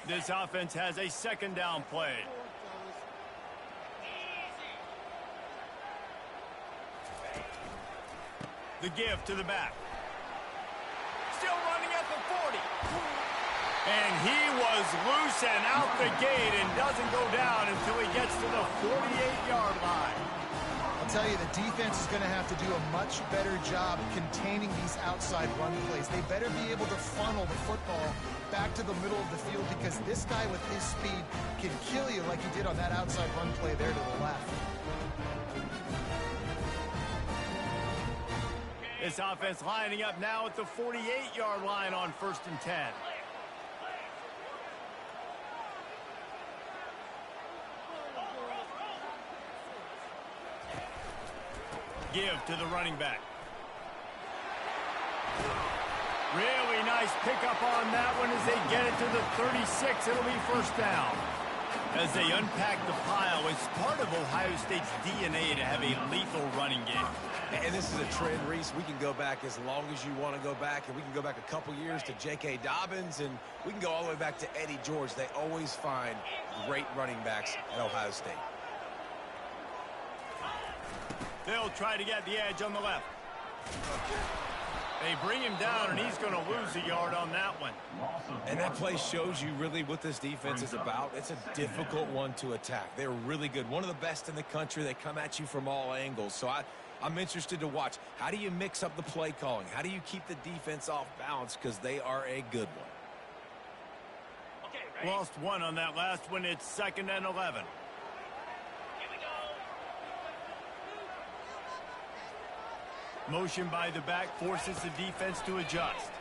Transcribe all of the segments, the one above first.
This offense has a second down play. The give to the back. Still running at the 40. And he was loose and out the gate and doesn't go down until he gets to the 48-yard line. I'll tell you, the defense is going to have to do a much better job containing these outside run plays. They better be able to funnel the football back to the middle of the field because this guy with his speed can kill you like he did on that outside run play there to the left. This offense lining up now at the 48-yard line on 1st and 10. Give to the running back. Really nice pickup on that one as they get it to the 36. It'll be 1st down. As they unpack the pile, it's part of Ohio State's DNA to have a lethal running game. And this is a trend, Reese. We can go back as long as you want to go back, and we can go back a couple years to J.K. Dobbins, and we can go all the way back to Eddie George. They always find great running backs at Ohio State. They'll try to get the edge on the left. They bring him down, and he's going to lose a yard on that one. And that play shows you really what this defense is about. It's a difficult one to attack. They're really good. One of the best in the country. They come at you from all angles. So I'm interested to watch. How do you mix up the play calling? How do you keep the defense off balance? Because they are a good one. Okay, lost one on that last one. It's 2nd and 11. Motion by the back forces the defense to adjust.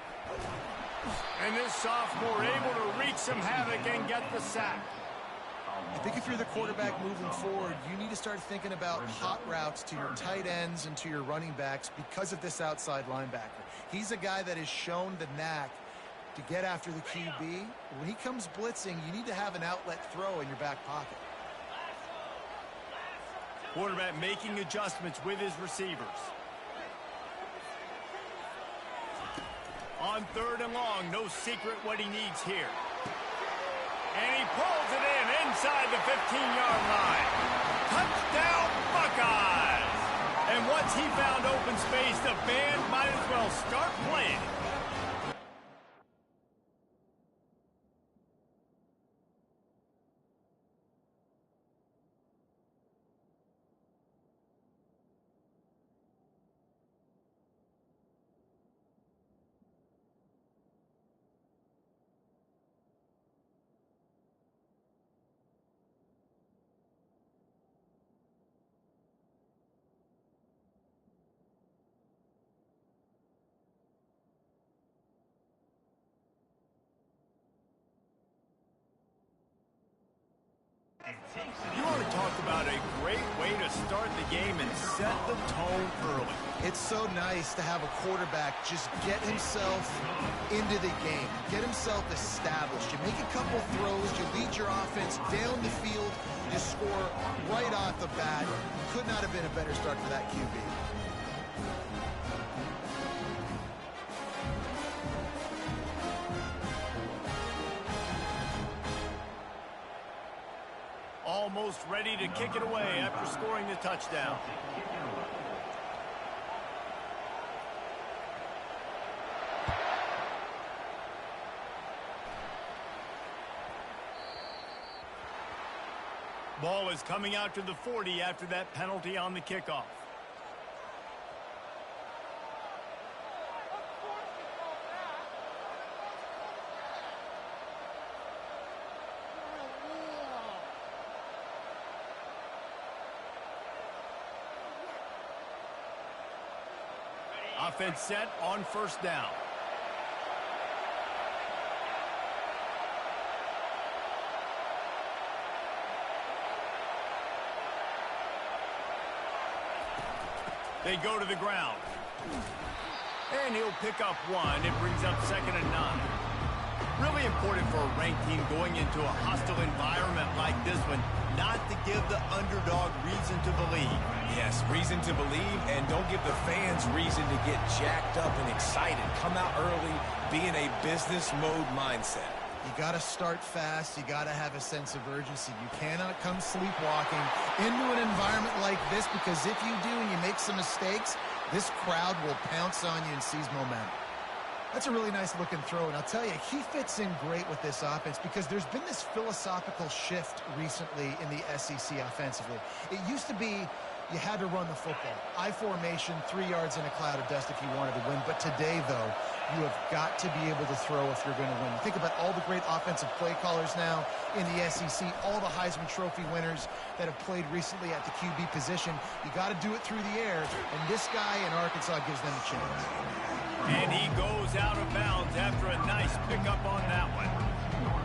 And this sophomore able to wreak some havoc and get the sack. I think if you're the quarterback moving forward, you need to start thinking about hot routes to your tight ends and to your running backs because of this outside linebacker. He's a guy that has shown the knack to get after the QB. When he comes blitzing, you need to have an outlet throw in your back pocket. Quarterback making adjustments with his receivers. On 3rd and long, no secret what he needs here. And he pulls it in inside the 15-yard line. Touchdown, Buckeyes! And once he found open space, the band might as well start playing. You want to talk about a great way to start the game and set the tone early. It's so nice to have a quarterback just get himself into the game, get himself established. You make a couple throws, you lead your offense down the field, you score right off the bat. Could not have been a better start for that QB. Almost ready to kick it away after scoring the touchdown. Ball is coming out to the 40 after that penalty on the kickoff. Offense set on 1st down. They go to the ground. And he'll pick up one. It brings up 2nd and 9. Really important for a ranked team going into a hostile environment like this one, not to give the underdog reason to believe. Yes, reason to believe, and don't give the fans reason to get jacked up and excited. Come out early, be in a business mode mindset. You got to start fast. You got to have a sense of urgency. You cannot come sleepwalking into an environment like this, because if you do and you make some mistakes, this crowd will pounce on you and seize momentum. That's a really nice looking throw, and I'll tell you, he fits in great with this offense because there's been this philosophical shift recently in the SEC offensively. It used to be you had to run the football. I formation, 3 yards in a cloud of dust if you wanted to win. But today, though, you have got to be able to throw if you're going to win. You think about all the great offensive play callers now in the SEC, all the Heisman Trophy winners that have played recently at the QB position. You got to do it through the air, and this guy in Arkansas gives them a chance. And he goes out of bounds after a nice pickup on that one.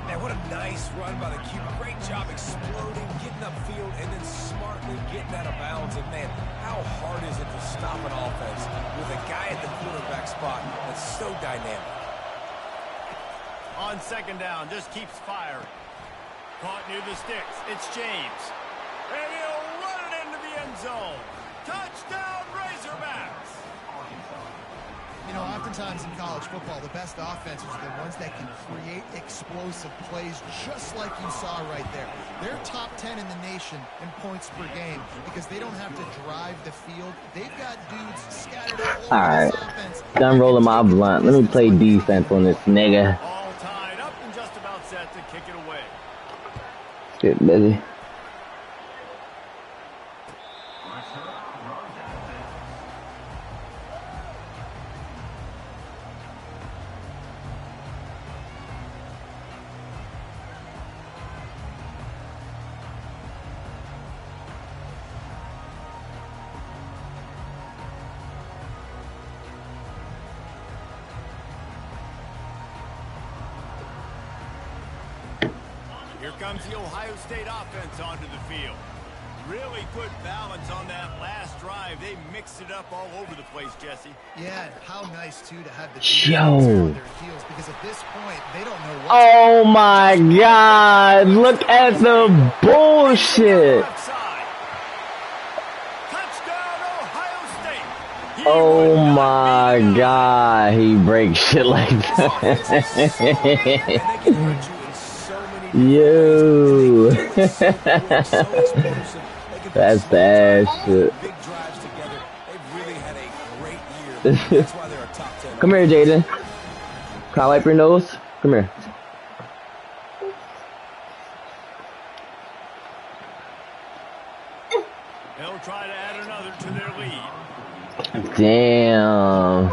Man, what a nice run by the QB. Great job exploding, getting upfield, and then smartly getting out of bounds. And, man, how hard is it to stop an offense with a guy at the quarterback spot that's so dynamic? On second down, just keeps firing. Caught near the sticks. It's James. And he'll run it into the end zone. Touchdown, Razorbacks! You know, oftentimes in college football, the best offenses are the ones that can create explosive plays, just like you saw right there. They're top 10 in the nation in points per game because they don't have to drive the field. They've got dudes scattered all over this offense. Done rolling my blunt. Let me play defense on this nigga. All tied up and just about set to kick it away. Get busy. Here comes the Ohio State offense onto the field. Really good balance on that last drive. They mixed it up all over the place, Jesse. Yeah, and how nice, too, to have the Yo. defense on their heels, because at this point, they don't know what. Oh my God. Look at the bullshit. Left side. Touchdown, Ohio State. He Oh would not my be denied. God. He breaks shit like And they that. can hurt you in so many Yo. That's That's bad shit. big drives together. They've really had a great year. That's why they're a top 10. Come here, Jaden. Can I wipe your nose? Come here. They'll try to add another to their lead. Damn.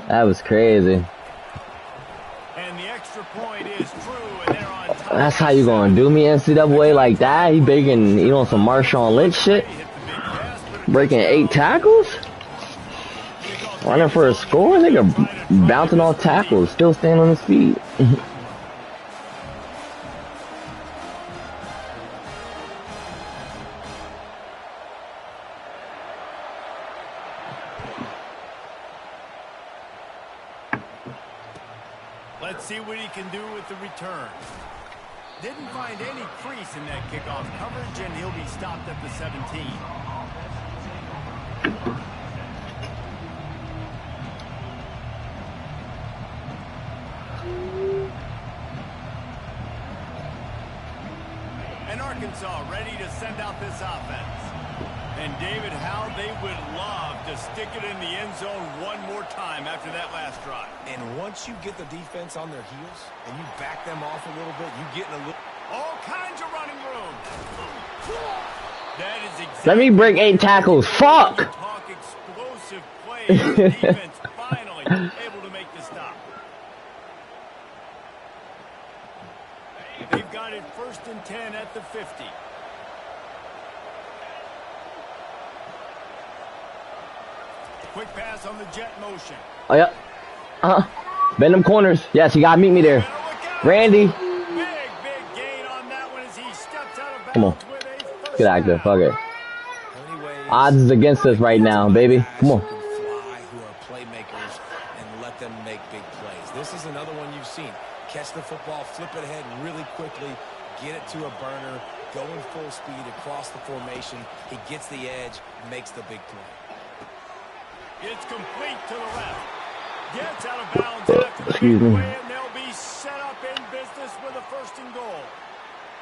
That was crazy. And the extra point is true, and they're on top. That's how you gonna do me, NCAA, like that? He breaking, you know, some Marshawn Lynch shit? Hit the big pass, but it Breaking 8 tackles? Running for a score? Nigga bouncing off tackles, still standing on his feet. Let's see what he can do with the return. Didn't find any crease in that kickoff coverage, and he'll be stopped at the 17. And Arkansas ready to send out this offense. And David, how they would love to stick it in the end zone one more time after that last drive. And once you get the defense on their heels and you back them off a little bit, you get in a little... All kinds of running room. That is exactly. Let me break 8 tackles. Fuck! Talk explosive plays. The defense finally able to make the stop. They've got it 1st and 10 at the 50. Quick pass on the jet motion. Oh, yeah. Bend them corners. Yes, you gotta meet me there. Better look out. Randy. Big gain on that one as he steps out of bounds. Come on. With a first Get out there. down. Fuck it. How many ways Odds is against us right now, baby. Come on. who can fly, who are playmakers, and let them make big plays. This is another one you've seen. Catch the football, flip it ahead really quickly, get it to a burner, going full speed across the formation. He gets the edge, makes the big play. It's complete to the left. Gets out of bounds after the Excuse me. big play, and they'll be He's set up in business with a 1st and goal.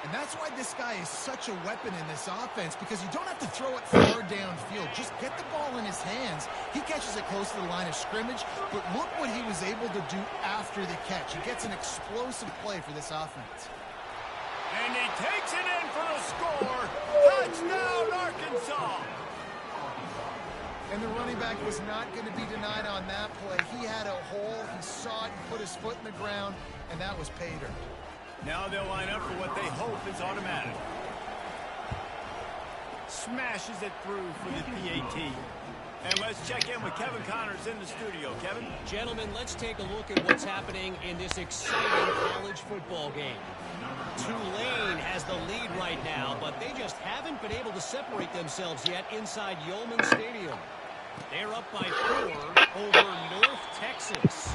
And that's why this guy is such a weapon in this offense, because you don't have to throw it far downfield. Just get the ball in his hands. He catches it close to the line of scrimmage, but look what he was able to do after the catch. He gets an explosive play for this offense. And he takes it in for the score. Touchdown, Arkansas. And the running back was not going to be denied on that play. He had a hole. He saw it and put his foot in the ground, and that was pay dirt. Now they'll line up for what they hope is automatic. Smashes it through for the PAT. And let's check in with Kevin Connors in the studio. Kevin? Gentlemen, let's take a look at what's happening in this exciting college football game. Tulane has the lead right now, but they just haven't been able to separate themselves yet inside Yulman Stadium. They're up by 4 over North Texas.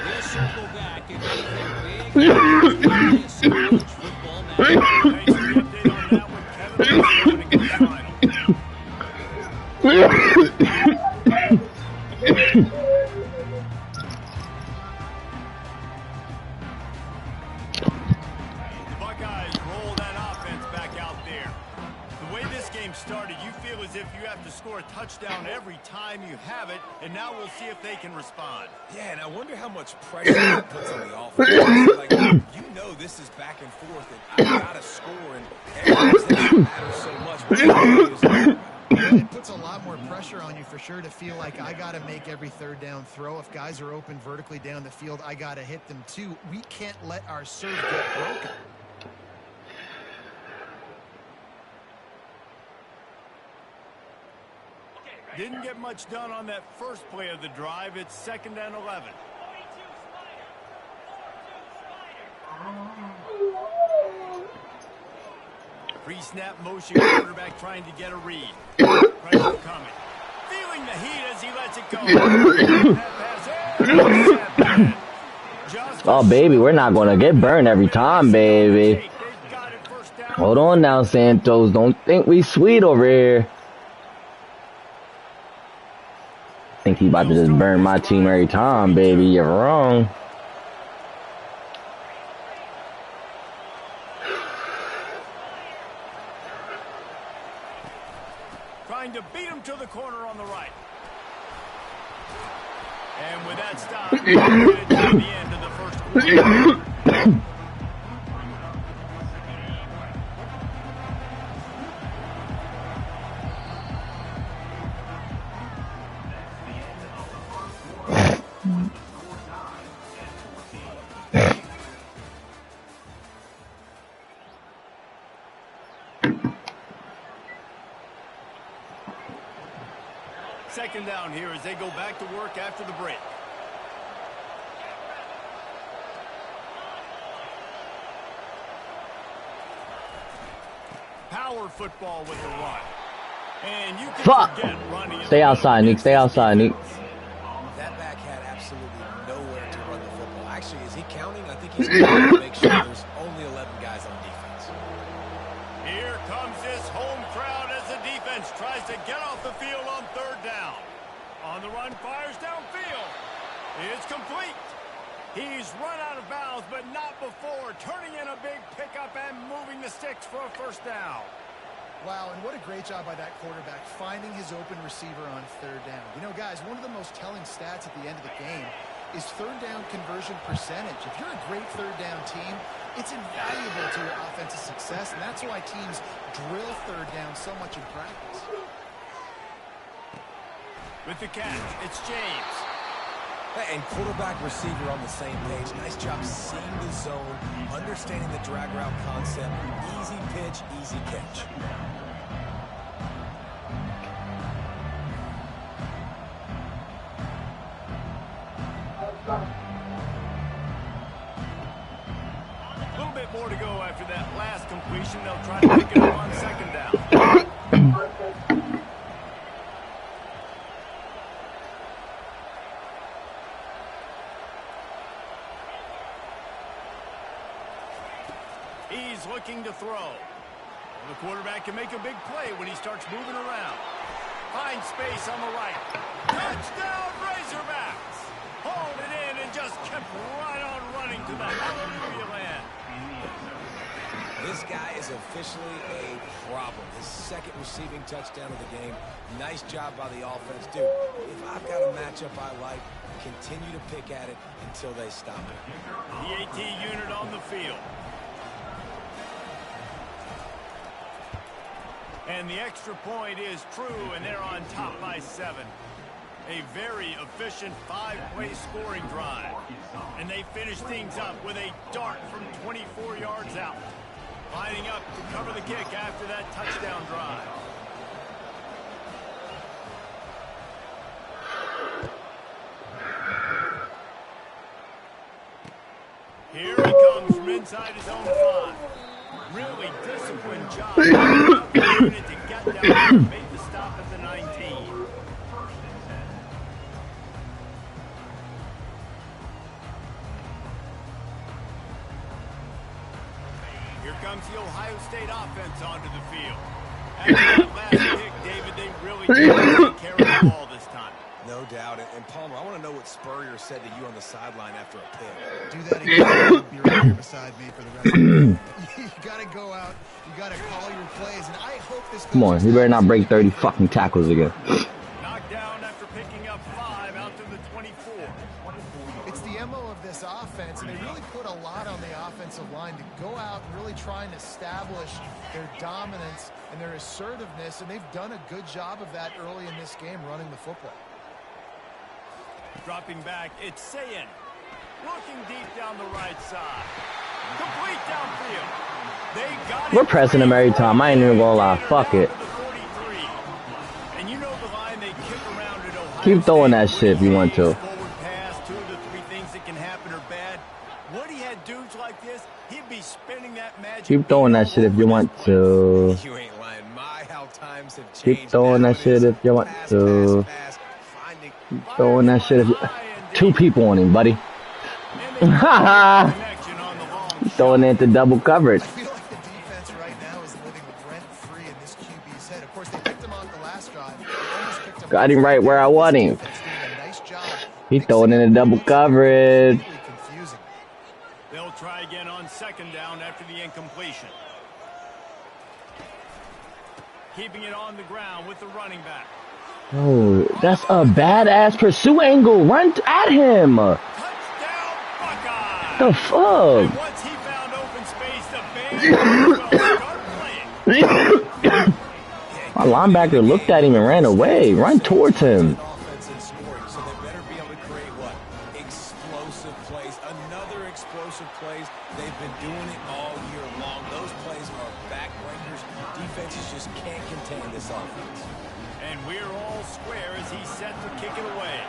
We'll circle back if anything big in this college football match. Thanks for the update on that one, Kevin. Let's go to the final. The Buckeyes roll that offense back out there. The way this game started, you feel as if you have to score a touchdown every time you have it, and now we'll see if they can respond. Yeah, and I wonder how much pressure that puts on the offense. Like, you know this is back and forth, and I got to score, and every possession matters so much. It puts a lot more pressure on you for sure to feel like I got to make every 3rd down throw. If guys are open vertically down the field, I got to hit them too. We can't let our serve get broken. Didn't get much done on that first play of the drive. It's 2nd and 11. Pre-snap motion, quarterback trying to get a read. Pressure coming. Feeling the heat as he lets it go. Oh, baby, we're not going to get burned every time, baby. Hold on now, Santos. Don't think we sweet over here. Think he about to just burn my team every time, baby. You're wrong. Trying to beat him to the corner on the right. And with that stop, we're headed to the end of the first quarter. Second down here as they go back to work after the break. Power football with the run. And you can forget running. Stay outside, Nick. Stay outside, Nick. That back had absolutely nowhere to run the football. Actually, is he counting? I think he's counting to make sure there's only 11 guys on defense. Here comes this home crowd as the defense tries to get off the field on 3rd down. On the run, fires downfield. It's complete. He's run out of bounds, but not before turning in a big pickup and moving the sticks for a 1st down. Wow, and what a great job by that quarterback finding his open receiver on 3rd down. You know, guys, one of the most telling stats at the end of the game is 3rd down conversion percentage. If you're a great 3rd down team, it's invaluable to your offensive success, and that's why teams drill 3rd down so much in practice. With the catch, it's James. And quarterback receiver on the same page. Nice job seeing the zone, understanding the drag route concept. Easy pitch, easy catch. A little bit more to go after that last completion. They'll try to pick it up on 2nd down. He's looking to throw. Well, the quarterback can make a big play when he starts moving around. Finds space on the right. Touchdown, Razorbacks! Hauled it in and just kept right on running to the hallelujah land. This guy is officially a problem. His second receiving touchdown of the game. Nice job by the offense. Dude, if I've got a matchup I like, continue to pick at it until they stop it. The AT unit on the field. And the extra point is true, and they're on top by 7. A very efficient 5-play scoring drive. And they finish things up with a dart from 24 yards out. Lining up to cover the kick after that touchdown drive. Here he comes from inside his own 5. Really disciplined job. To get down and made the stop at the 19. Here comes the Ohio State offense onto the field. After that last pick, David, they really did take care of the ball this time. No doubt. And Palmer, I want to know what Spurrier said to you on the sideline after a pick. Do that again. Be right here beside me for the rest of the game. You got to go out. You got to call your plays. And I hope this Come on, you better not break 30 fucking tackles again. Knocked down after picking up 5 out to the 24. It's the MO of this offense, and they really put a lot on the offensive line to go out and really try and establish their dominance and their assertiveness, and they've done a good job of that early in this game running the football. Dropping back, it's Sayin. Looking deep down the right side. Complete downfield. They got We're pressing him every time. I ain't even gonna lie. Fuck it. And you know the line they kick around at Ohio Keep throwing that State. shit if you want to. Forward pass, 2 of the 3 things that can happen are bad. Woody had dudes like this, he'd be spinning that magic. Keep throwing that shit if you want to. You ain't lying. My, how times have changed. Keep throwing that shit if you want to. Keep throwing that shit if you... 2 people on him, buddy. Haha. Throwing it into double coverage. I feel like the defense right now is living rent-free in this QB's head. Of course, they picked him off the last drive. They almost picked him Got him right where I want him. Nice job. He throwing in a double coverage. Confusing. They'll try again on 2nd down after the incompletion. Keeping it on the ground with the running back. Oh, that's a badass pursuit angle. Run at him. Touchdown, Buckeye! The fuck? And once he found open space, the band will start playing. My linebacker looked at him and ran away. Run towards him. Offense and scoring, so they better be able to create what? Explosive plays. Another explosive plays. They've been doing it all year long. Those plays are backbreakers. Defenses just can't contain this offense. And we're all square as he's set to kick it away.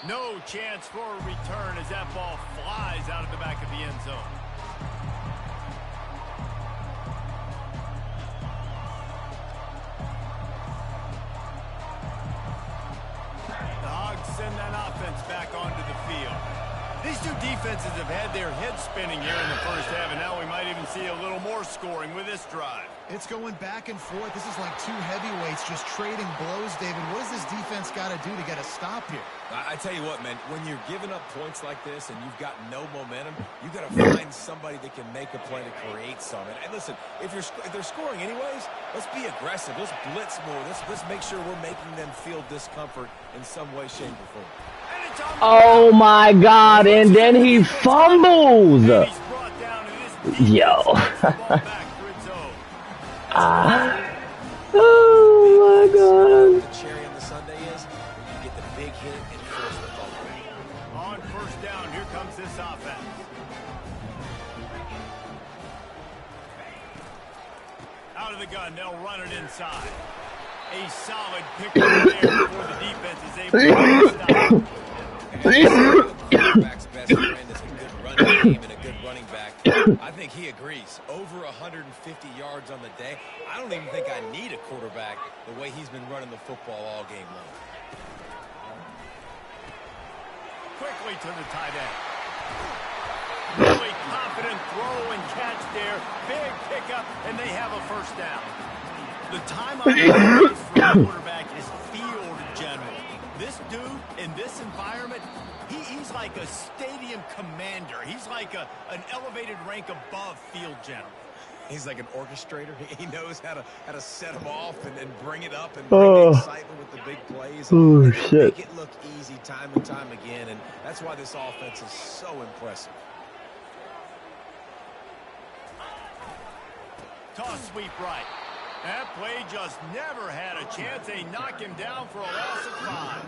No chance for a return as that ball flies out of the back of the end zone. The Hogs send that offense back onto the field. These 2 defenses have had their heads spinning here in the first half, and now we might even see a little more scoring with this drive. It's going back and forth. This is like 2 heavyweights just trading blows, David. What does this defense got to do to get a stop here? I tell you what, man, when you're giving up points like this and you've got no momentum, you got to find somebody that can make a play to create some. And listen, if they're scoring anyways, let's be aggressive. Let's blitz more. Let's make sure we're making them feel discomfort in some way, shape, or form. Oh my God! And then he fumbles. Yo. Oh my God. The cherry on the sundae is when you get the big hit and force the fumble. On 1st down, here comes this offense. Out of the gun, they'll run it inside. A solid pick there before the defense is able to stop. Quarterback's best friend is a good running game and a good running back. I think he agrees. Over 150 yards on the day. I don't even think I need a quarterback the way he's been running the football all game long. Quickly to the tight end. Really confident throw and catch there. Big pickup, and they have a 1st down. The time on the for the quarterback is field general. This This dude, in this environment, he's like a stadium commander. He's like an elevated rank above field general. He's like an orchestrator. He knows how to set them off and bring it up and bring the excitement with the big plays. And shit. Make it look easy time and time again, and that's why this offense is so impressive. Toss sweep right. That play just never had a chance. They knock him down for a loss of 5.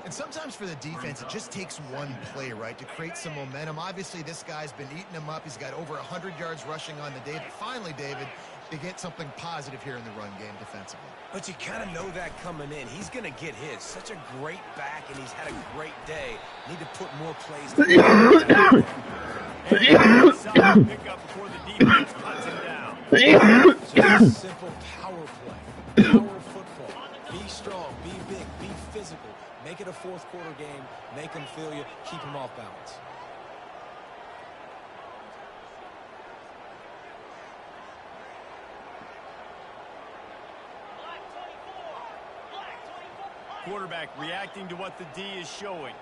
And sometimes for the defense, it just takes one play, right, to create some momentum. Obviously, this guy's been eating them up. He's got over 100 yards rushing on the day. But finally, David, they get something positive here in the run game defensively. But you kind of know that coming in. He's going to get his. Such a great back, and he's had a great day. Need to put more plays together. And solid pickup before the defense cuts him down. Just a simple power play. Power football. Be strong, be big, be physical. Make it a fourth quarter game. Make them feel you. Keep them off balance. Quarterback reacting to what the D is showing.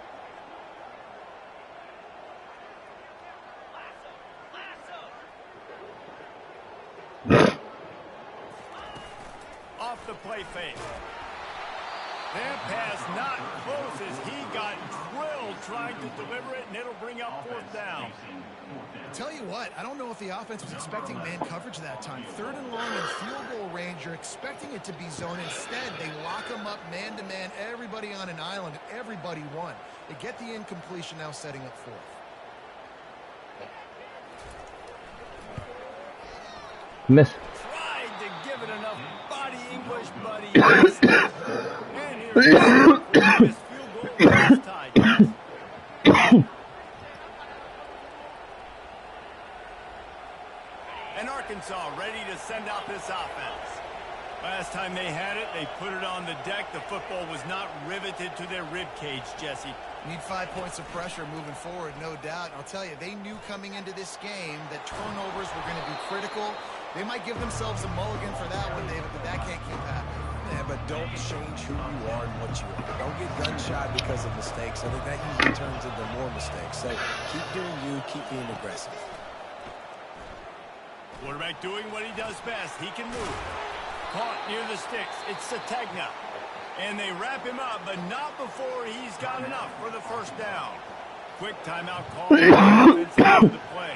Off the play fake. That pass not close as he got drilled trying to deliver it, and it'll bring up 4th down. I'll tell you what, I don't know if the offense was expecting man coverage that time. 3rd and long in field goal range, you're expecting it to be zone. Instead, they lock them up man-to-man, everybody on an island, and everybody won. They get the incompletion, now setting up 4th. Miss. Tried to give it enough body English, but he missed it. And here it is. Missed field goal last time. And Arkansas ready to send out this offense. Last time they had it, they put it on the deck. The football was not riveted to their rib cage, Jesse. Need 5 points of pressure moving forward, no doubt. And I'll tell you, they knew coming into this game that turnovers were going to be critical. They might give themselves a mulligan for that one, David, but that can't keep happening. Yeah, but don't change who you are and what you are. Don't get gun-shy because of mistakes. I think that usually turns into more mistakes. So keep doing you, keep being aggressive. Quarterback doing what he does best. He can move. Caught near the sticks. It's Sategna. And they wrap him up, but not before he's got enough for the 1st down. Quick timeout call. Into the play.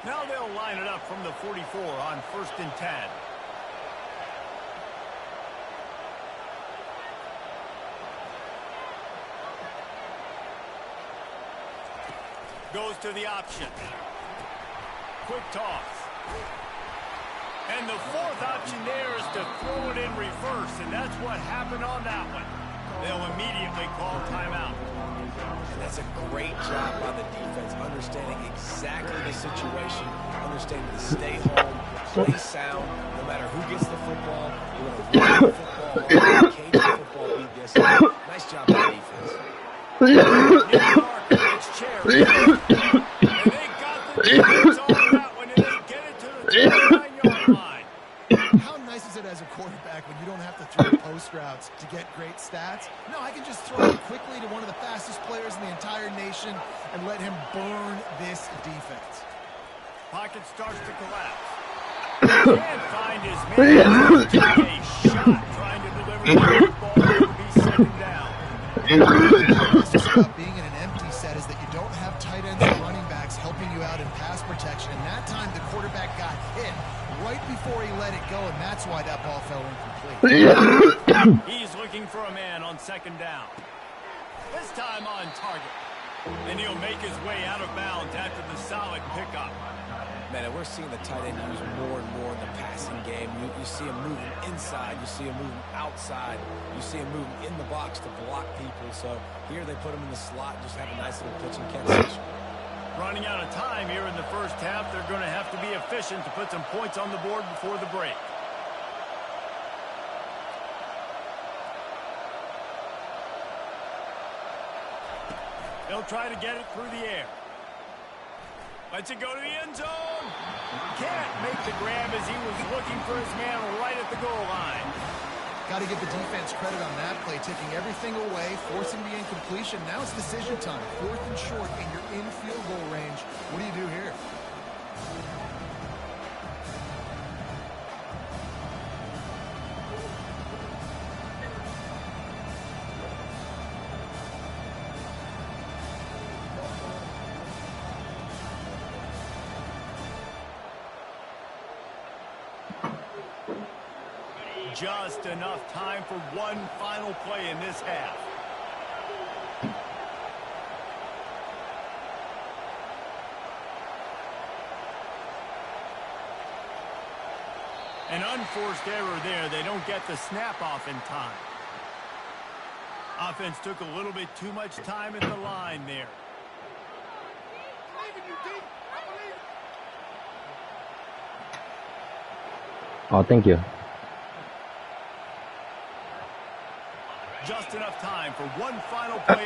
Now they'll line it up from the 44 on 1st and 10. Goes to the option. Quick toss. And the 4th option there is to throw it in reverse, and that's what happened on that one. They'll immediately call timeout. And that's a great job by the defense, understanding exactly the situation, understanding to stay home, play sound, no matter who gets the football. We're going to run the football, cage the football, beat this. Nice job by the defense. It's Cherry. And they got the defense on that one, and they get it to the 29-yard line. How nice is it as a quarterback when you don't have to throw post routes to get great stats? No, I can just throw it quickly to one of the fastest players in the entire nation and let him burn this defense. Pocket starts to collapse. Can't find his man. Take a shot trying to deliver the ball. It'll be 2nd down. It's just about being in an empty set is that you don't have tight ends and running backs helping you out in pass protection. And that time the quarterback got hit right before he let it go, and that's why that ball fell incomplete. He's looking for a man on 2nd down. This time on target. And he'll make his way out of bounds after the solid pickup. Man, and we're seeing the tight end used more and more in the passing game. You see him moving inside. You see him moving outside. You see him moving in the box to block people. So here they put him in the slot and just have a nice little pitch and catch session. Running out of time here in the 1st half. They're going to have to be efficient to put some points on the board before the break. They'll try to get it through the air. Lets it go to the end zone. Can't make the grab as he was looking for his man right at the goal line. Got to give the defense credit on that play, taking everything away, forcing the incompletion. Now it's decision time. 4th and short, and you're in field goal range. What do you do here? Just enough time for one final play in this half. An unforced error there. They don't get the snap off in time. Offense took a little bit too much time at the line there. Oh, thank you. Just enough time for one final play.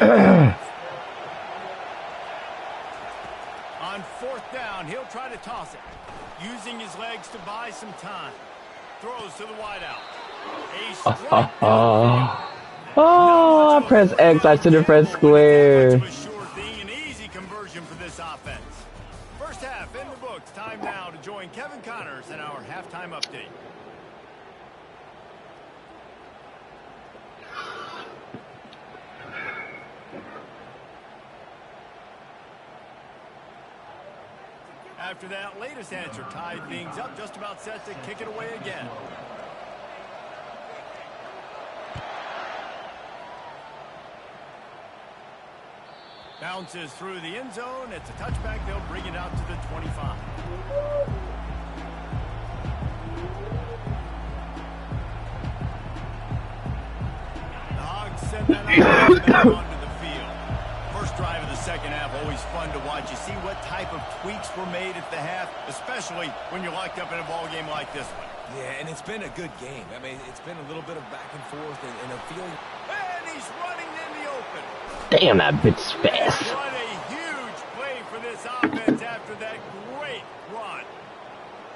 On 4th down, he'll try to toss it. Using his legs to buy some time. Throws to the wideout. Oh, I press X. I should have pressed square. An easy conversion for this offense. First half in the books. Time now to join Kevin Connors in our halftime update. After that latest answer tied things up, just about set to kick it away again. Bounces through the end zone. It's a touchback. They'll bring it out to the 25. The Hogs send that back onto the field. First drive of the second half, always fun to watch. You see what type of tweaks were made at the half, especially when you're locked up in a ball game like this one. Yeah, and it's been a good game. I mean, it's been a little bit of back and forth and a feeling. And he's running in the open. Damn, that bit's fast. What a huge play for this offense after that great run.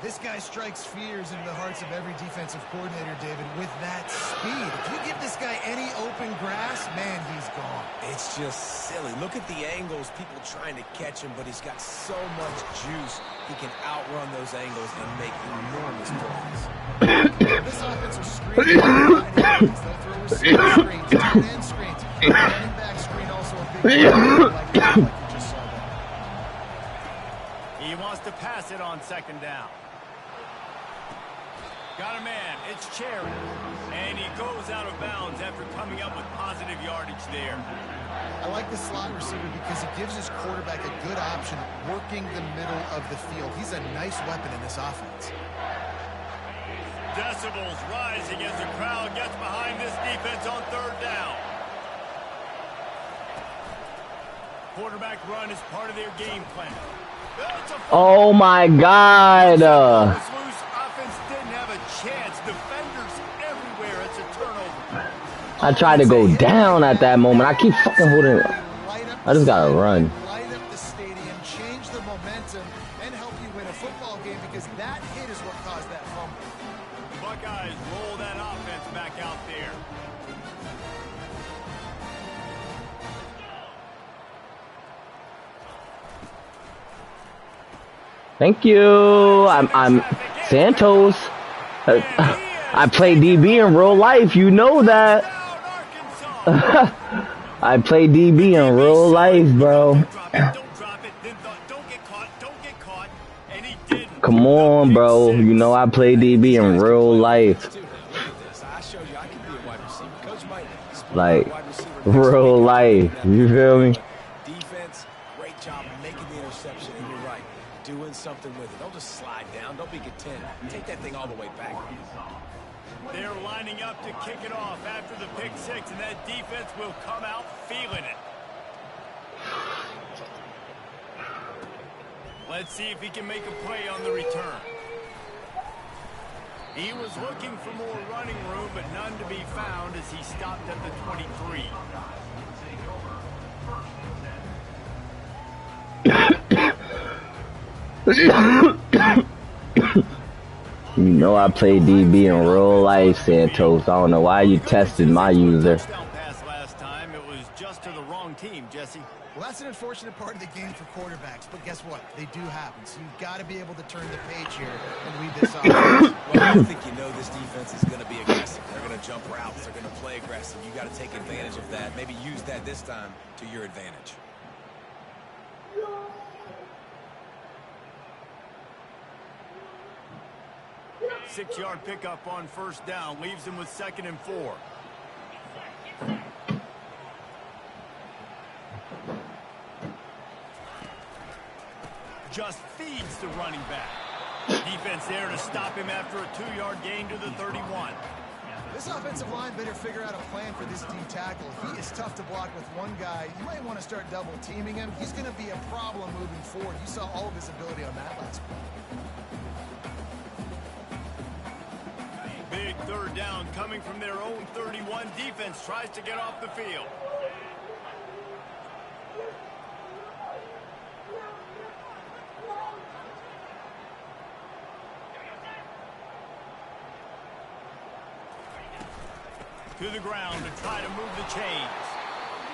This guy strikes fears into the hearts of every defensive coordinator, David, with that speed. If you give this guy any open grass, man, he's gone. It's just silly. Look at the angles, people trying to catch him, but he's got so much juice. He can outrun those angles and make enormous plays. This offense will screen. They'll throw receiver screens, tight end screens. Running back screen also a big like you just saw that. He wants to pass it on 2nd down. Got a man, it's Cherry. And he goes out of bounds after coming up with positive yardage there. I like the slot receiver because he gives his quarterback a good option working the middle of the field. He's a nice weapon in this offense. Decibels rising as the crowd gets behind this defense on 3rd down. Quarterback run is part of their game plan. Oh my God. Offense didn't have a chance. Defenders everywhere. It's a turnover. I tried to go down at that moment. I keep fucking holding it. I just gotta run. Light up the stadium, change the momentum, and help you win a football game because that hit is what caused that fumble. Buckeyes roll that offense back out there. Thank you. I'm Santos. I play DB in real life. You know that. I play DB in real life, bro. Come on, bro. You know I play DB in real life. Like, real life. You feel me? Defense, great job making the interception, and you're right. Doing something with it. Don't just slide down. Don't be content. Take that thing all the way back. They're lining up to kick it off after the pick six, and that defense will come out feeling it. Let's see if he can make a play on the return. He was looking for more running room, but none to be found as he stopped at the 23. You know I play DB in real life, Santos. I don't know why you tested my user. Last time it was just to the wrong team, Jesse. Well, that's an unfortunate part of the game for quarterbacks, but guess what? They do happen. So you've got to be able to turn the page here and lead this offense. Well, I think you know this defense is going to be aggressive. They're going to jump routes. They're going to play aggressive. You got to take advantage of that. Maybe use that this time to your advantage. Six-yard pickup on first down. Leaves him with 2nd and 4. Just feeds the running back. Defense there to stop him after a 2-yard gain to the 31. This offensive line better figure out a plan for this D tackle. He is tough to block with one guy. You might want to start double teaming him. He's going to be a problem moving forward. You saw all of his ability on that last play. Big 3rd down coming from their own 31. Defense tries to get off the field. To the ground to try to move the chains.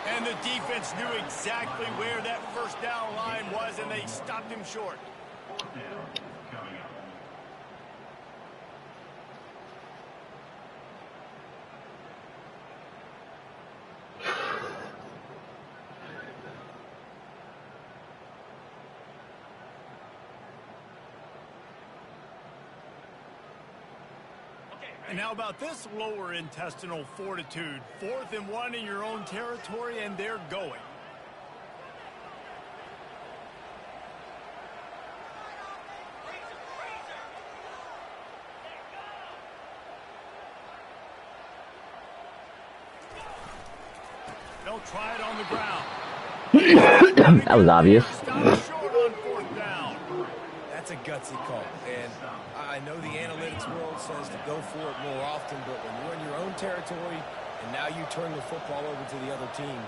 And the defense knew exactly where that first down line was, and they stopped him short. And how about this lower intestinal fortitude? 4th and 1 in your own territory, and they're going. They'll try it on the ground. That was obvious. Stop short on 4th down. That's a gutsy call. And I know the analytics world says to go for it more often, but when you're in your own territory and now you turn the football over to the other team,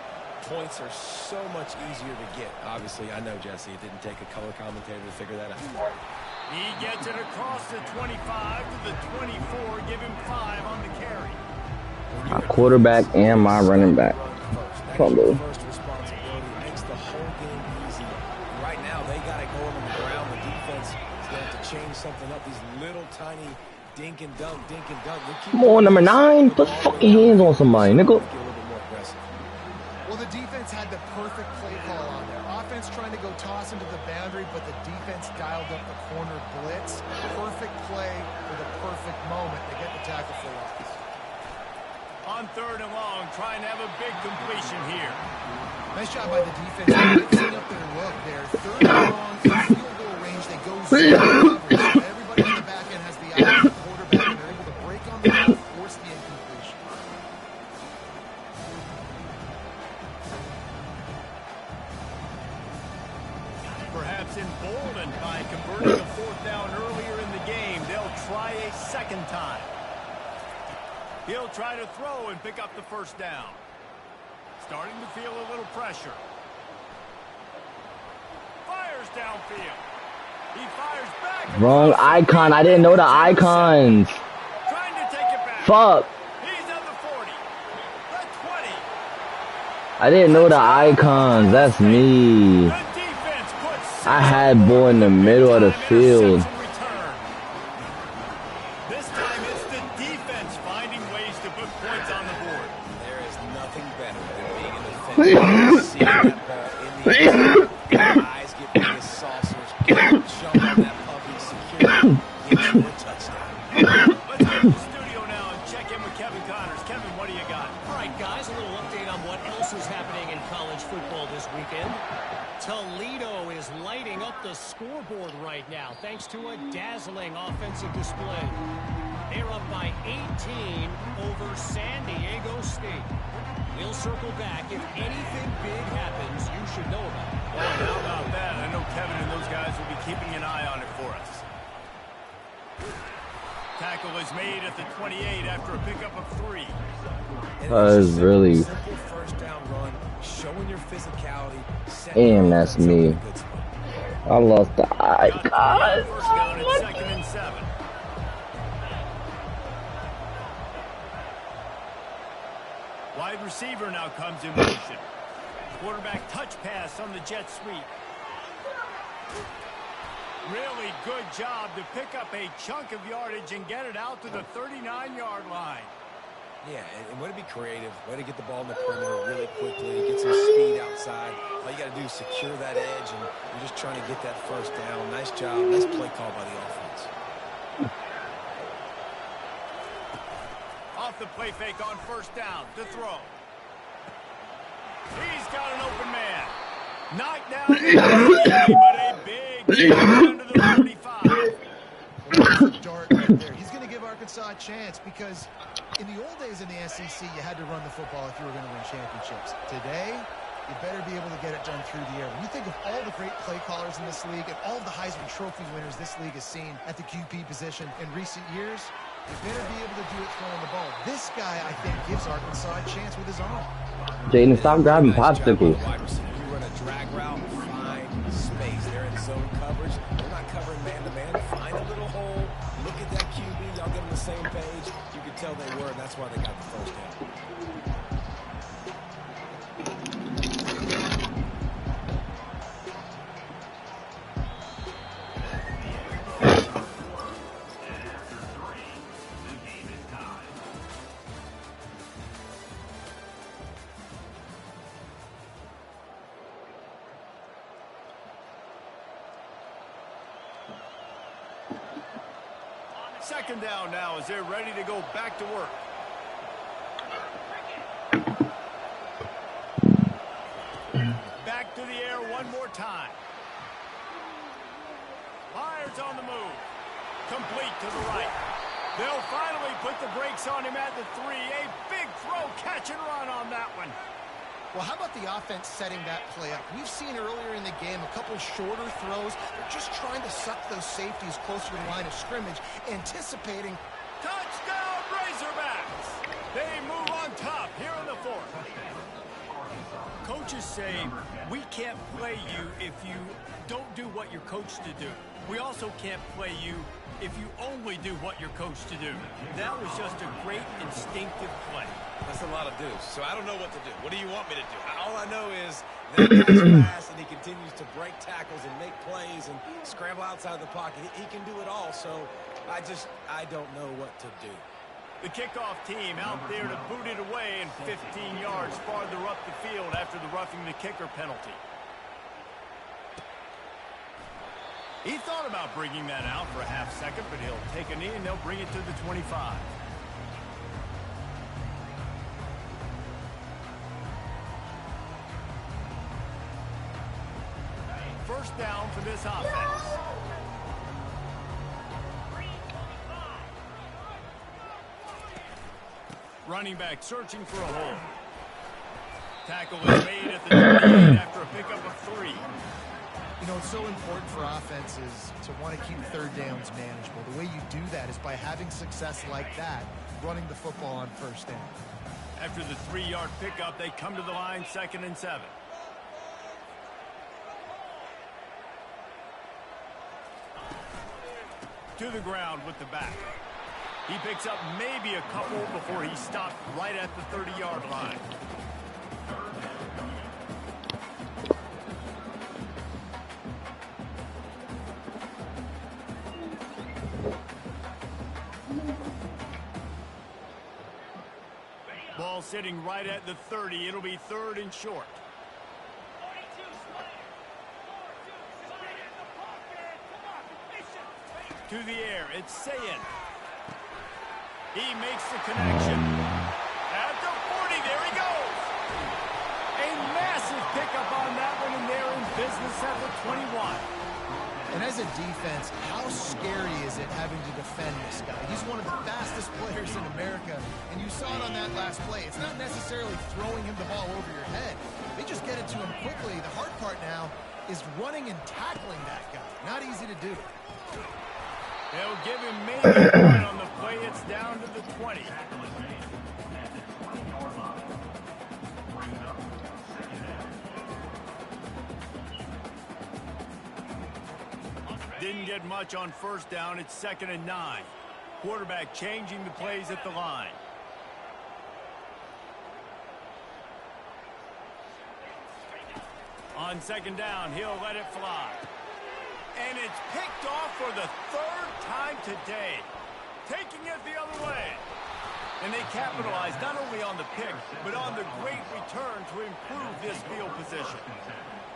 points are so much easier to get. Obviously, I know, Jesse, it didn't take a color commentator to figure that out. He gets it across the 25 to the 24. Give him 5 on the carry. My quarterback and my running back. Fumble. First responsibility makes the whole game easy. Right now, they got it going on the ground. The defense is going to have to change something up. These little tiny dink and dunk, dink and dunk. Come on, number 9. Put fucking hands on somebody, nigga. Well, the defense had the perfect play call on there. Offense trying to go toss into the boundary, but the defense dialed up the corner blitz. Perfect play for the perfect moment to get the tackle for loss. On 3rd and long, trying to have a big completion here. Nice job by the defense mixing up their look there. 3rd and long, field goal range. They go zero coverage. Everybody on the back end has the eye of the quarterback, and they're able to break on the ball, force the incompletion. Perhaps emboldened by converting a 4th down earlier in the game, they'll try a 2nd time. He'll try to throw and pick up the 1st down. Starting to feel a little pressure. Fires downfield. He fires back. Wrong icon. I didn't know the icons. Trying to take it back. Fuck. He's at the 40. The 20. I didn't know the icons. That's me. The defense puts I had ball in the middle of the field. This time it's the defense finding ways to put points on the board. There is nothing better than being an offender. Seeing that ball in the air. Eyes get big as saucers. Jump on that puppy, secure. Get you a touchdown. Let's go to the studio now and check in with Kevin Connors. Kevin, what do you got? All right, guys, a little update on what else is happening in college football this weekend. Toledo is lighting up the scoreboard right now thanks to a dazzling offensive display. They're up by 18 over San Diego State. We'll circle back. If anything big happens, you should know about it. Well, how about that? I know Kevin and those guys will be keeping an eye on it for us. Tackle is made at the 28 after a pickup of 3. That is really. Simple 1st down run, showing your physicality. Damn, that's me. I lost the icon. First down at 2nd and 7. Wide receiver now comes in motion. Quarterback touch pass on the jet sweep. Really good job to pick up a chunk of yardage and get it out to the 39-yard line. Yeah, and way to be creative. Way to get the ball in the perimeter really quickly. Get some speed outside. All you got to do is secure that edge, and you're just trying to get that first down. Nice job. Nice play call by the offense. Off the play fake on first down to throw. He's got an open man. Knocked down, but a big under the 45. Well, dart right there. He's going to give Arkansas a chance because in the old days in the SEC, you had to run the football if you were going to win championships. Today, you better be able to get it done through the air. When you think of all the great play callers in this league and all of the Heisman Trophy winners this league has seen at the QB position in recent years, you better be able to do it throwing the ball. This guy, I think, gives Arkansas a chance with his arm. Jaden, stop grabbing popsicles. You run a drag route, find space. They're in zone coverage. They're not covering man-to-man. Find a little hole. Look at that QB. Y'all get on the same page. You can tell they were, and that's why they got the first down. Second down now as they're ready to go back to work. Back to the air one more time. Myers on the move. Complete to the right. They'll finally put the brakes on him at the 3. A big throw, catch and run on that one. Well, how about the offense setting that play up? We've seen earlier in the game a couple shorter throws. They're just trying to suck those safeties closer to the line of scrimmage, anticipating. Touchdown, Razorbacks! They move on top here in the fourth. Coaches say, we can't play you if you don't do what you're coached to do. We also can't play you if you only do what you're coached to do. That was just a great instinctive play. That's a lot of do's, so I don't know what to do. What do you want me to do? All I know is that guy's fast, and he continues to break tackles and make plays and scramble outside the pocket. He can do it all, so I don't know what to do. The kickoff team out there to boot it away and 15 yards farther up the field after the roughing the kicker penalty. He thought about bringing that out for a half second, but he'll take a knee and they'll bring it to the 25. First down for this offense. Running back searching for a hole. Tackle is made at the 28 after a pickup of 3. You know, it's so important for offenses to want to keep third downs manageable. The way you do that is by having success like that, running the football on first down. After the 3-yard pickup, they come to the line, 2nd and 7. To the ground with the back. He picks up maybe a couple before he stopped right at the 30-yard line. Ball sitting right at the 30. It'll be 3rd and short. To the air, it's Sayin. He makes the connection. At the 40, there he goes. A massive pickup on that one, and they're in business at the 21. And as a defense, how scary is it having to defend this guy? He's one of the fastest players in America, and you saw it on that last play. It's not necessarily throwing him the ball over your head. They just get it to him quickly. The hard part now is running and tackling that guy. Not easy to do. They'll give him maybe a point on the play. It's down to the 20. Didn't get much on first down. It's 2nd and 9. Quarterback changing the plays at the line. On second down, he'll let it fly. And it's picked off for the third time today. Taking it the other way. And they capitalized not only on the pick, but on the great return to improve this field position.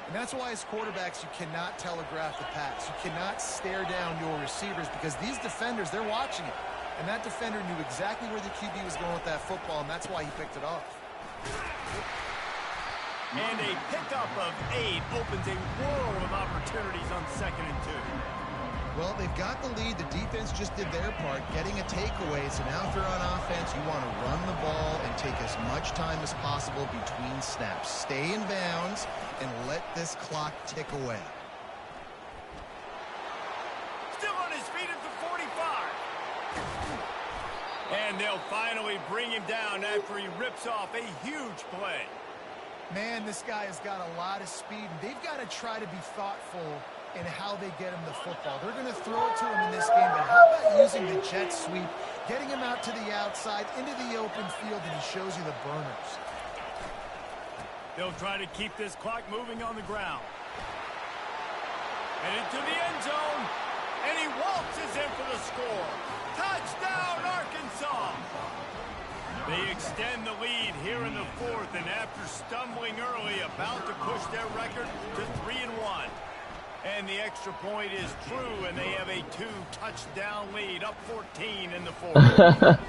And that's why as quarterbacks, you cannot telegraph the pass. You cannot stare down your receivers because these defenders, they're watching it. And that defender knew exactly where the QB was going with that football, and that's why he picked it off. And a pickup of 8 opens a world of opportunities on 2nd and 2. Well, they've got the lead. The defense just did their part, getting a takeaway. So now if they're on offense, you want to run the ball and take as much time as possible between snaps. Stay in bounds and let this clock tick away. Still on his feet at the 45. And they'll finally bring him down after he rips off a huge play. Man, this guy has got a lot of speed, and they've got to try to be thoughtful in how they get him the football. They're going to throw it to him in this game, but how about using the jet sweep, getting him out to the outside, into the open field, and he shows you the burners. They'll try to keep this clock moving on the ground. And into the end zone, and he waltzes in for the score. Touchdown, Arkansas! They extend the lead here in the 4th, and after stumbling early, about to push their record to 3-1. And the extra point is true, and they have a 2-touchdown lead, up 14 in the 4th.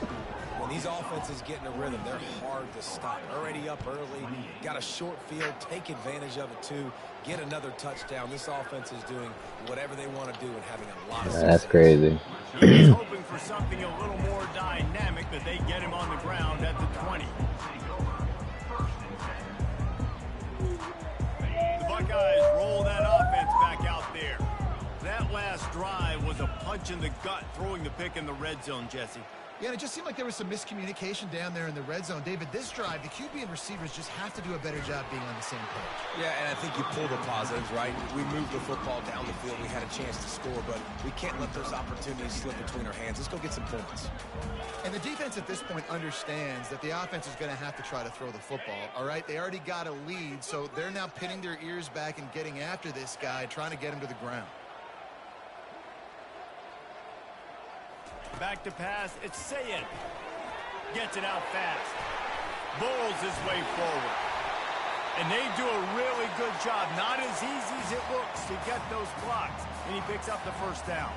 When these offenses get in a rhythm, they're hard to stop. Already up early, got a short field, take advantage of it too, get another touchdown. This offense is doing whatever they want to do and having a lot of success. That's crazy. He's hoping for something a little more dynamic, but they get him on the ground at the 20. The Buckeyes roll that offense back out there. That last drive was a punch in the gut, throwing the pick in the red zone, Jesse. Yeah, and it just seemed like there was some miscommunication down there in the red zone. David, this drive, the QB and receivers just have to do a better job being on the same page. Yeah, and I think you pull the positives, right? We moved the football down the field. We had a chance to score, but we can't let those opportunities slip between our hands. Let's go get some points. And the defense at this point understands that the offense is going to have to try to throw the football, all right? They already got a lead, so they're now pinning their ears back and getting after this guy, trying to get him to the ground. Back to pass, it's Sayed. Gets it out fast. Bulls his way forward. And they do a really good job. Not as easy as it looks to get those blocks. And he picks up the first down.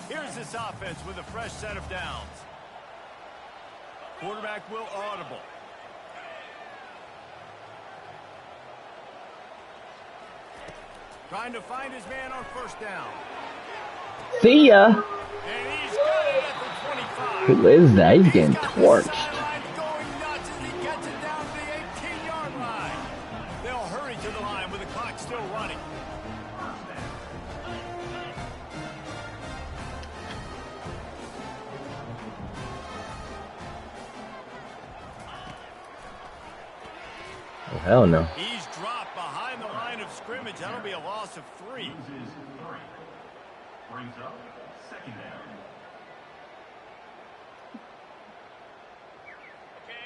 Here's this offense with a fresh set of downs. Quarterback will audible. Trying to find his man on first down. See ya. And he's got it at the 25. Who is that? He's getting torched. Going nuts as he gets it down to the 18-yard line. They'll hurry to the line with the clock still running. Oh, hell no. He's dropped behind the line of scrimmage. That'll be a loss of 3. Brings up second down.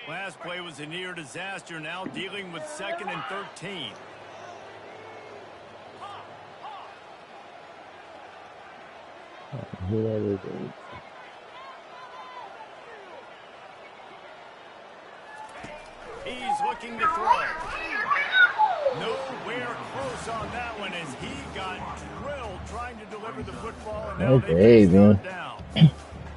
Last play was a near disaster. Now dealing with 2nd and 13. Who that is? He's looking to throw. Nowhere close on that one as he got drilled trying to deliver the football. And now Okay, man. down.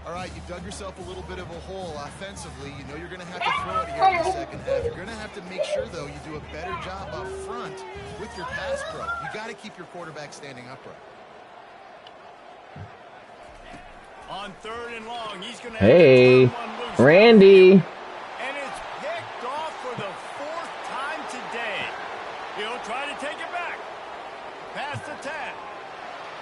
All right, you dug yourself a little bit of a hole offensively. You know you're going to have to throw it here in the second half. You're going to have to make sure, though, you do a better job up front with your pass pro. You got to keep your quarterback standing upright. On 3rd and long, he's going to Hey, Randy. And it's picked off for the 4th time today. He'll try to take it back. Past the 10.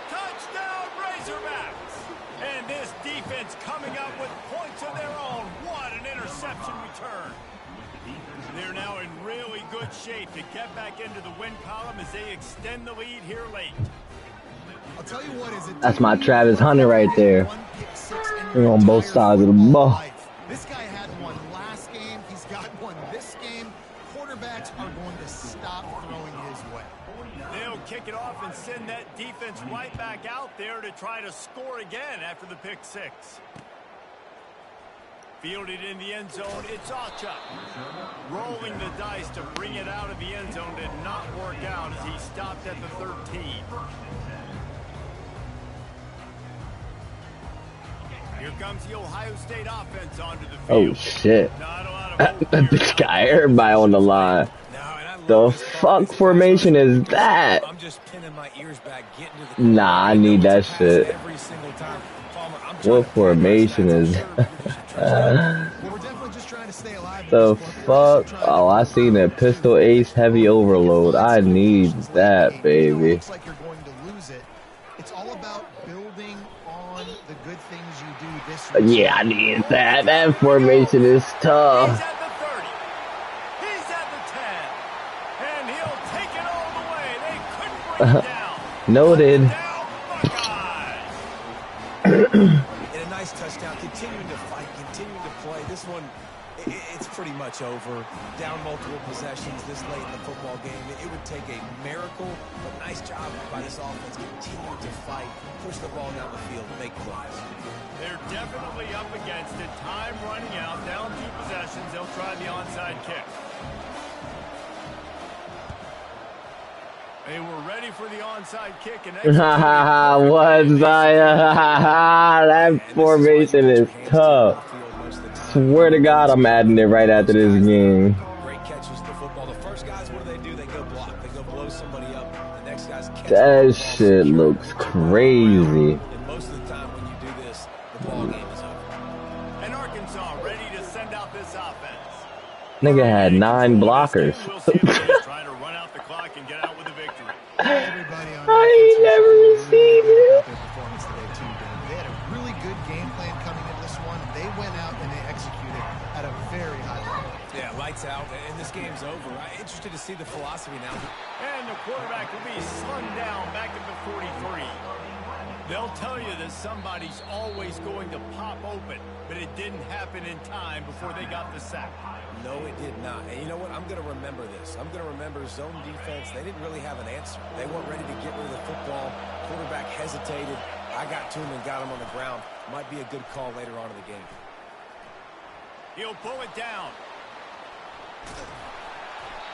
Touchdown, Razorbacks. And this defense coming up with points of their own. What an interception return. They're now in really good shape to get back into the win column as they extend the lead here late. I'll tell you what, that's my Travis Hunter right there. They're on both sides of the ball. This guy had one last game. He's got kick it off and send that defense right back out there to try to score again after the pick six. Fielded in the end zone, it's Ocha. Rolling the dice to bring it out of the end zone did not work out as he stopped at the 13. Here comes the Ohio State offense onto the field. Oh, shit. Not a lot of hope This guy, everybody on the line. The fuck formation is that? I'm just pinning my ears back, getting to the Nah, I need that shit. every single time. What formation is Well, we're definitely just trying to stay alive. the fuck? Oh, I seen that pistol ace heavy overload. I need that, baby. Looks like you're going to lose it. It's all about building on the good things you do this year. Yeah, I need that. That formation is He's tough. at the 30. He's at the 10. And he'll take it all the way. They couldn't bring it down. Noted. Down Buckeyes. And a nice touchdown, continuing to fight, continuing to play. This one, it's pretty much over. Down multiple possessions this late in the football game. It would take a miracle, but nice job by this offense continuing to fight, push the ball down the field, make plays. They're definitely up against it. Time running out. Down 2 possessions. They'll try the onside kick. They were ready for the onside kick. And What, Zaya? That formation is tough. Swear to God, I'm adding it right after this game. Great catches the football. The first guys, what do? They go block. They go blow somebody up. The next guys catch That shit looks crazy. And most of the time when you do this, the ball game is over. And Arkansas ready to send out this offense. Nigga had 9 blockers. We'll see if they're trying to run out the clock and get out with a victory. Everybody on I ain't never seen it. their performance today too, Ben. They had a really good game plan coming into this one. They went out and they executed at a very high level. Yeah, lights out, and this game's over. I'm interested to see the philosophy now. And the quarterback will be slung down back at the 43. They'll tell you that somebody's always going to pop open, but it didn't happen in time before they got the sack. No, it did not. And you know what? I'm going to remember this. I'm going to remember zone defense. They didn't really have an answer. They weren't ready to get rid of the football. Quarterback hesitated. I got to him and got him on the ground. Might be a good call later on in the game. He'll pull it down.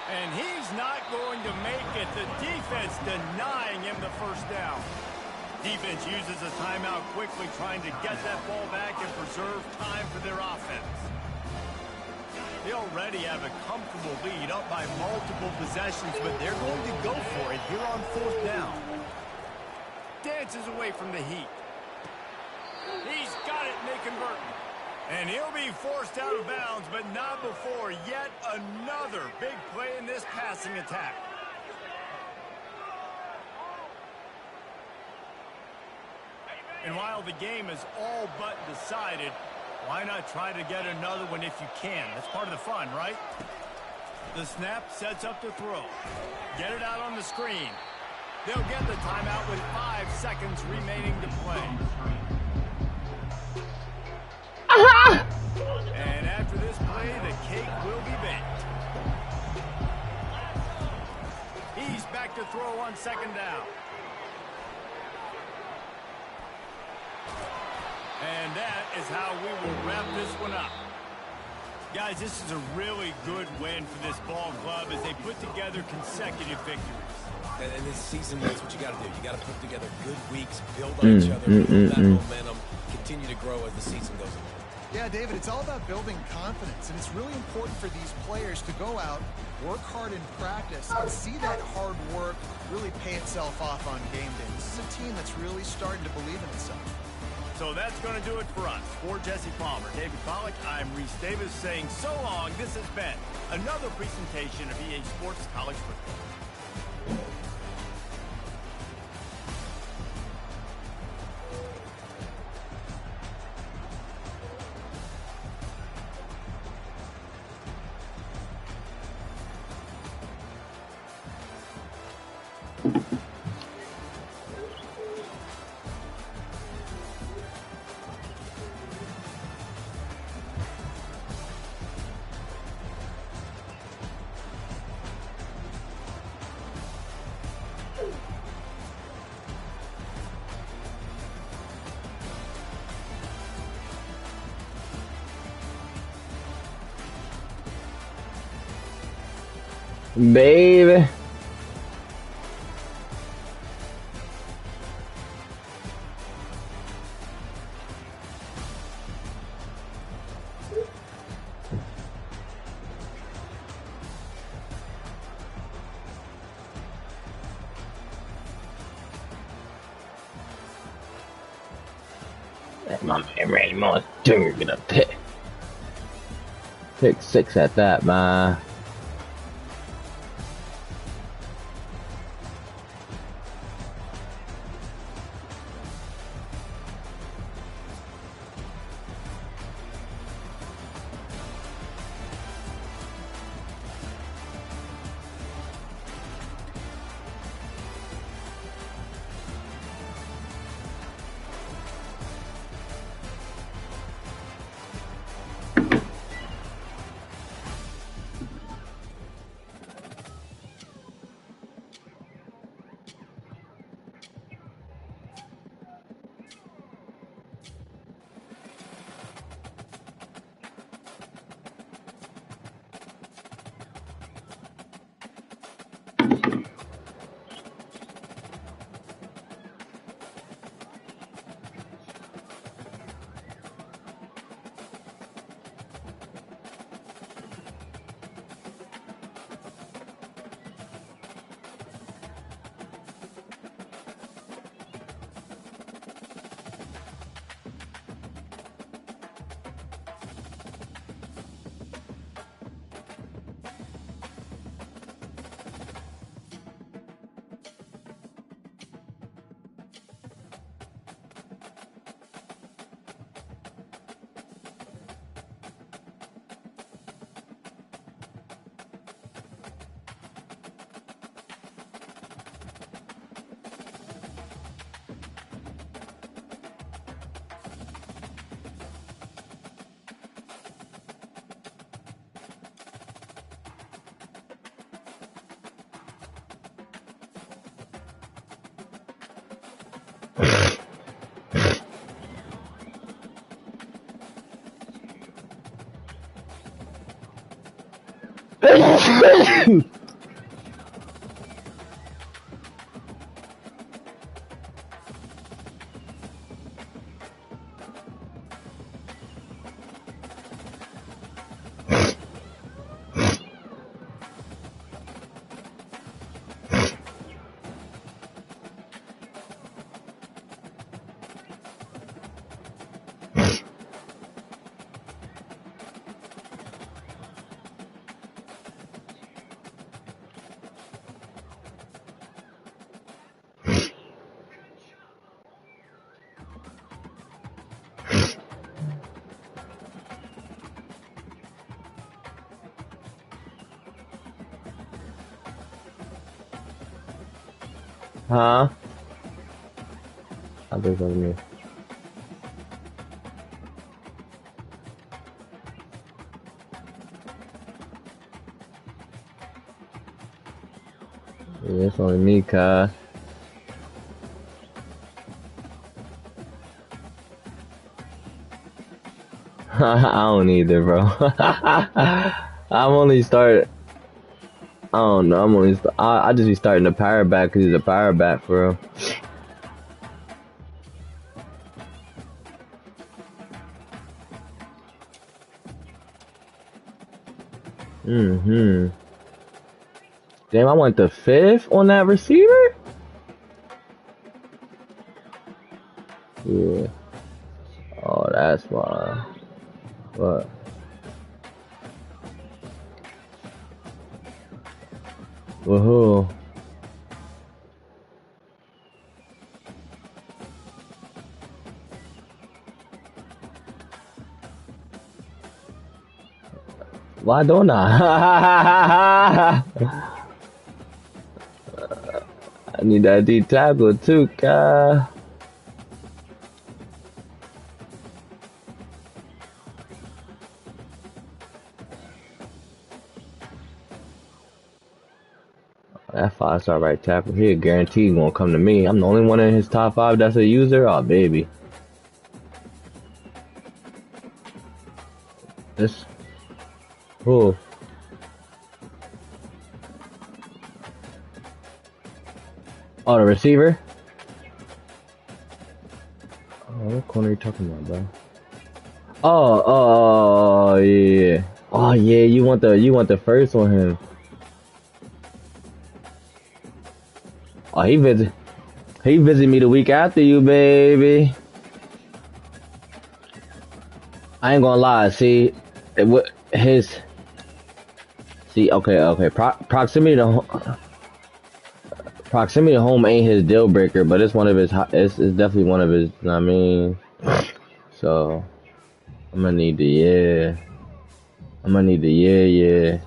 And he's not going to make it. The defense denying him the first down. Defense uses a timeout quickly, trying to get that ball back and preserve time for their offense. They already have a comfortable lead, up by multiple possessions, but they're going to go for it here on 4th down. Dances away from the heat. He's got it, and they convert. And he'll be forced out of bounds, but not before yet another big play in this passing attack. And while the game is all but decided, why not try to get another one if you can? That's part of the fun, right? The snap sets up to throw. Get it out on the screen. They'll get the timeout with 5 seconds remaining to play. And after this play, the cake will be baked. He's back to throw on 2nd down. And that is how we will wrap this one up. Guys, this is a really good win for this ball club as they put together consecutive victories. And this season, that's what you got to do. You got to put together good weeks, build on each other, build that momentum, continue to grow as the season goes on. Yeah, David, it's all about building confidence, and it's really important for these players to go out, work hard in practice, and see that hard work really pay itself off on game day. This is a team that's really starting to believe in itself. So that's going to do it for us. For Jesse Palmer, David Pollack, I'm Reese Davis saying so long. This has been another presentation of EA Sports College Football. Baby. My man Randy Moss gonna pick 6 at that, man. Huh? I think that was me. Yeah, it's only me, Kai. I don't either, bro. I'm only started. I don't know. I'm only. I just be starting the power back because he's a power back for real. Damn, I went to 5th on that receiver? Yeah. Oh, that's why. What? Woohoo. Why don't I? I need that D tackle too, Kai. That 5-star right tackle here guaranteed gonna come to me. I'm the only one in his top 5 that's a user. Oh, baby. This. Oh. Oh, the receiver? Oh, what corner are you talking about, bro? Oh, yeah. Oh, yeah, you want the first on him. Oh, he visit me the week after you, baby. I ain't gonna lie, see, okay. Proximity to home ain't his deal breaker, but it's one of his. It's definitely one of his. You know what I mean, so I'm gonna need the yeah.